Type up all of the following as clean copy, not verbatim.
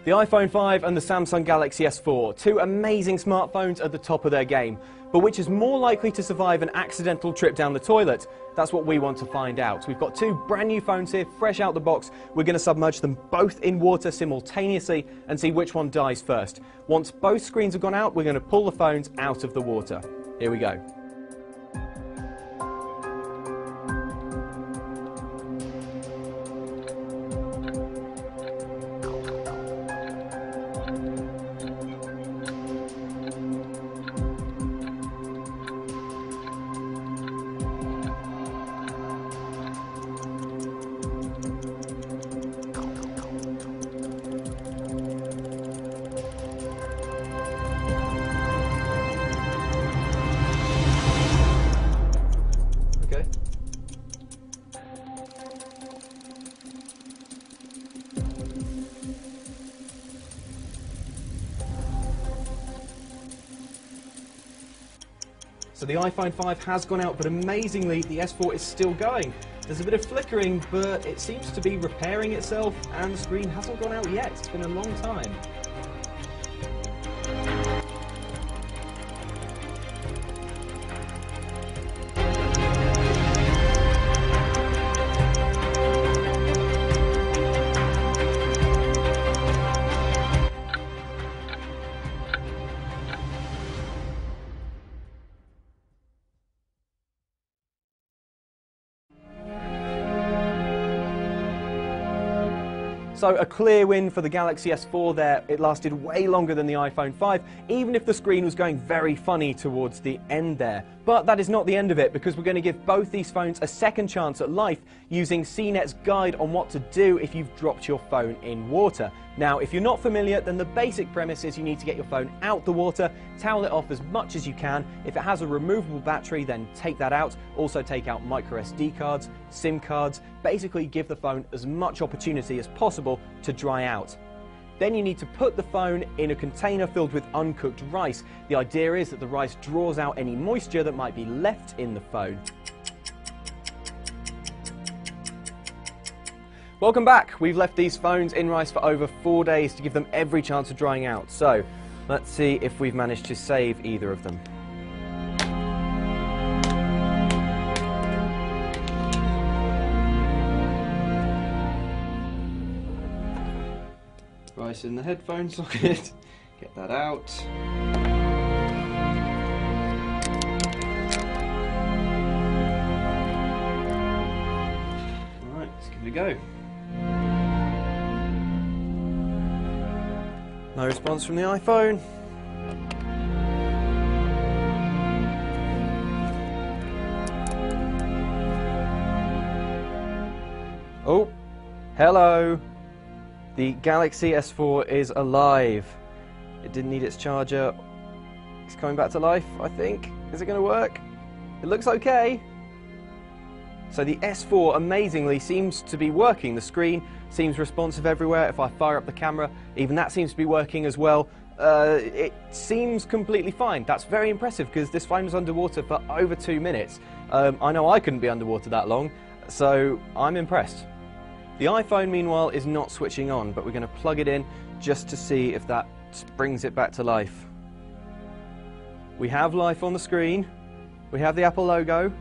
The iPhone 5 and the Samsung Galaxy S4, two amazing smartphones at the top of their game. But which is more likely to survive an accidental trip down the toilet? That's what we want to find out. We've got two brand new phones here, fresh out the box. We're going to submerge them both in water simultaneously and see which one dies first. Once both screens have gone out, we're going to pull the phones out of the water. Here we go. So the iPhone 5 has gone out, but amazingly the S4 is still going. There's a bit of flickering, but it seems to be repairing itself, and the screen hasn't gone out yet. It's been a long time. So a clear win for the Galaxy S4 there. It lasted way longer than the iPhone 5, even if the screen was going very funny towards the end there. But that is not the end of it, because we're going to give both these phones a second chance at life using CNET's guide on what to do if you've dropped your phone in water. Now, if you're not familiar, then the basic premise is you need to get your phone out the water, towel it off as much as you can. If it has a removable battery, then take that out. Also take out micro SD cards, SIM cards. Basically give the phone as much opportunity as possible to dry out. Then you need to put the phone in a container filled with uncooked rice. The idea is that the rice draws out any moisture that might be left in the phone. Welcome back. We've left these phones in rice for over 4 days to give them every chance of drying out. So let's see if we've managed to save either of them. Rice in the headphone socket. Get that out. Alright, let's give it a go. No response from the iPhone. Oh, hello. The Galaxy S4 is alive. It didn't need its charger. It's coming back to life, I think. Is it going to work? It looks okay. So the S4 amazingly seems to be working. The screen seems responsive everywhere. If I fire up the camera, even that seems to be working as well. It seems completely fine. That's very impressive because this phone was underwater for over 2 minutes. I know I couldn't be underwater that long, so I'm impressed. The iPhone, meanwhile, is not switching on, but we're going to plug it in just to see if that brings it back to life. We have life on the screen. We have the Apple logo.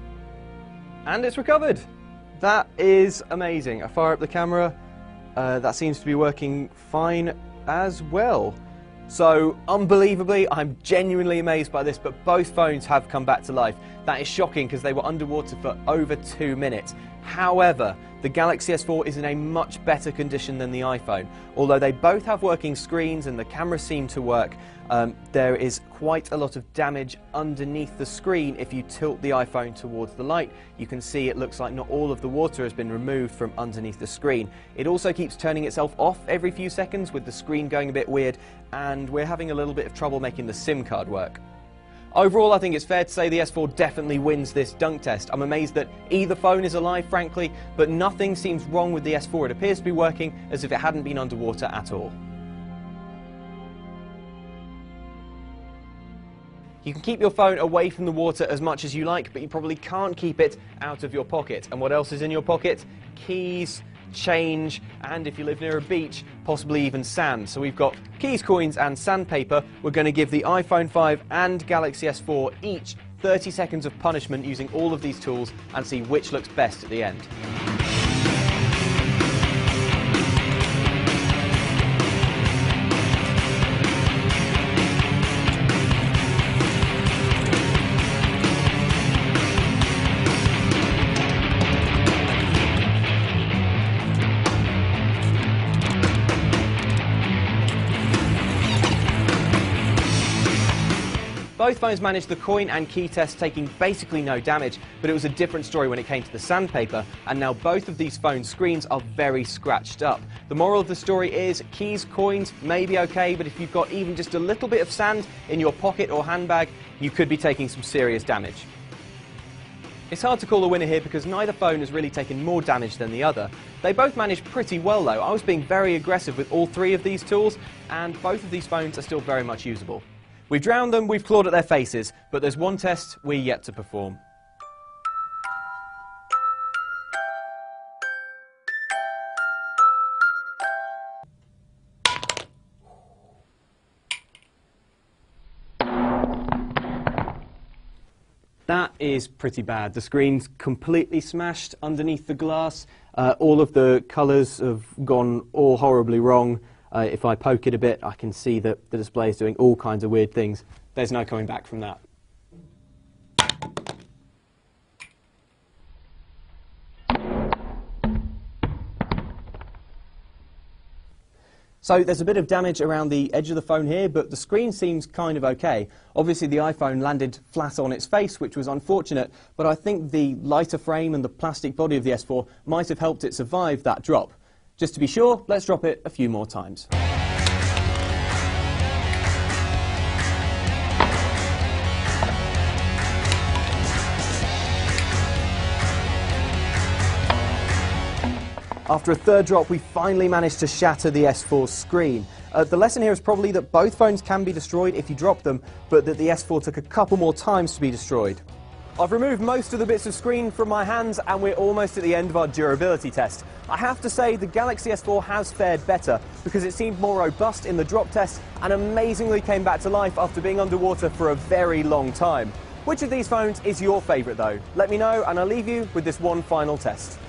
And it's recovered. That is amazing. I fire up the camera. That seems to be working fine as well. So, unbelievably, I'm genuinely amazed by this, but both phones have come back to life. That is shocking because they were underwater for over 2 minutes. However, the Galaxy S4 is in a much better condition than the iPhone. Although they both have working screens and the cameras seem to work, there is quite a lot of damage underneath the screen. If you tilt the iPhone towards the light, you can see it looks like not all of the water has been removed from underneath the screen. It also keeps turning itself off every few seconds with the screen going a bit weird, and we're having a little bit of trouble making the SIM card work. Overall, I think it's fair to say the S4 definitely wins this dunk test. I'm amazed that either phone is alive, frankly, but nothing seems wrong with the S4. It appears to be working as if it hadn't been underwater at all. You can keep your phone away from the water as much as you like, but you probably can't keep it out of your pocket. And what else is in your pocket? Keys, change, and if you live near a beach, possibly even sand. So we've got keys, coins and sandpaper. We're going to give the iPhone 5 and Galaxy S4 each 30 seconds of punishment using all of these tools and see which looks best at the end. Both phones managed the coin and key test, taking basically no damage, but it was a different story when it came to the sandpaper, and now both of these phone screens are very scratched up. The moral of the story is keys, coins may be okay, but if you've got even just a little bit of sand in your pocket or handbag, you could be taking some serious damage. It's hard to call a winner here because neither phone has really taken more damage than the other. They both managed pretty well though. I was being very aggressive with all three of these tools, and both of these phones are still very much usable. We've drowned them, we've clawed at their faces, but there's one test we're yet to perform. That is pretty bad. The screen's completely smashed underneath the glass. All of the colours have gone all horribly wrong. If I poke it a bit, I can see that the display is doing all kinds of weird things. There's no coming back from that. So there's a bit of damage around the edge of the phone here, but the screen seems kind of okay. Obviously the iPhone landed flat on its face, which was unfortunate, but I think the lighter frame and the plastic body of the S4 might have helped it survive that drop. Just to be sure, let's drop it a few more times. After a third drop, we finally managed to shatter the S4's screen. The lesson here is probably that both phones can be destroyed if you drop them, but that the S4 took a couple more times to be destroyed. I've removed most of the bits of screen from my hands and we're almost at the end of our durability test. I have to say the Galaxy S4 has fared better because it seemed more robust in the drop test and amazingly came back to life after being underwater for a very long time. Which of these phones is your favourite though? Let me know and I'll leave you with this one final test.